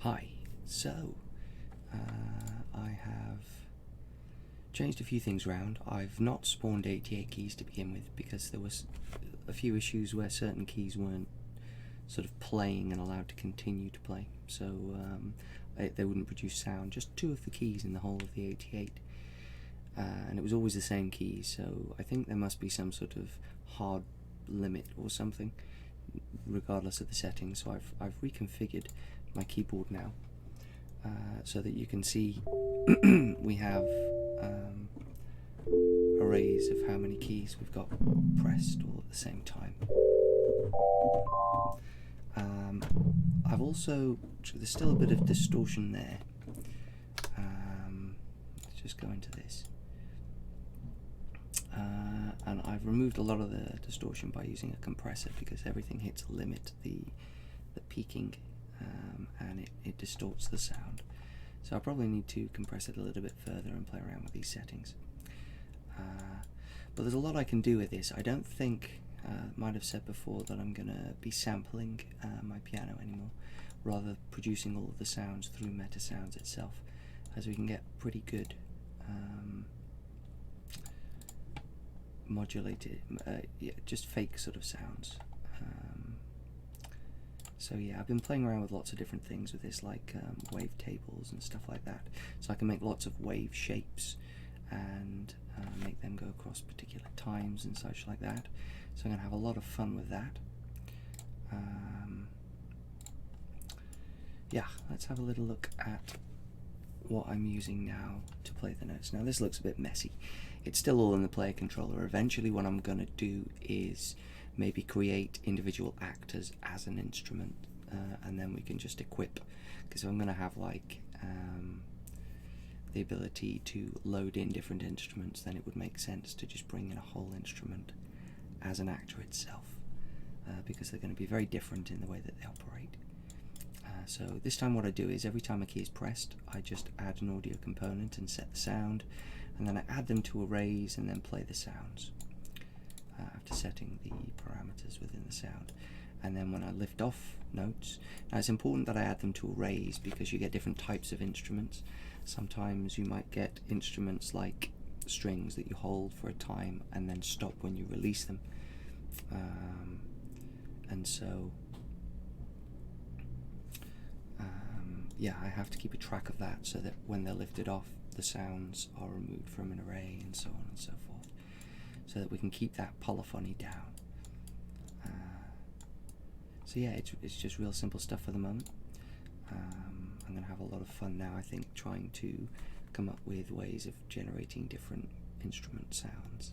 Hi, so I have changed a few things around. I've not spawned 88 keys to begin with because there was a few issues where certain keys weren't sort of playing and allowed to continue to play, so they wouldn't produce sound. Just 2 of the keys in the whole of the 88, and it was always the same keys, so I think there must be some sort of hard limit or something regardless of the settings. So I've reconfigured my keyboard now so that you can see we have arrays of how many keys we've got pressed all at the same time. I've also, there's still a bit of distortion there. Let's just go into this. And I've removed a lot of the distortion by using a compressor because everything hits a limit, the peaking, and it distorts the sound. So I probably need to compress it a little bit further and play around with these settings. But there's a lot I can do with this. I don't think, might have said before, that I'm going to be sampling my piano anymore, rather producing all of the sounds through Meta Sounds itself, as we can get pretty good modulated, yeah, just fake sort of sounds. So yeah, I've been playing around with lots of different things with this, like wave tables and stuff like that, so I can make lots of wave shapes and make them go across particular times and such like that. So I'm going to have a lot of fun with that. Yeah, let's have a little look at what I'm using now to play the notes. Now this looks a bit messy. It's still all in the player controller. Eventually what I'm going to do is maybe create individual actors as an instrument, and then we can just equip, because I'm going to have like the ability to load in different instruments, then it would make sense to just bring in a whole instrument as an actor itself, because they're going to be very different in the way that they operate. So this time what I do is every time a key is pressed, I just add an audio component and set the sound, and then I add them to arrays and then play the sounds after setting the parameters within the sound. And then when I lift off notes, now it's important that I add them to arrays because you get different types of instruments. Sometimes you might get instruments like strings that you hold for a time and then stop when you release them, and so yeah, I have to keep a track of that so that when they're lifted off, the sounds are removed from an array and so on and so forth, so that we can keep that polyphony down. So yeah, it's just real simple stuff for the moment. I'm going to have a lot of fun now, I think, trying to come up with ways of generating different instrument sounds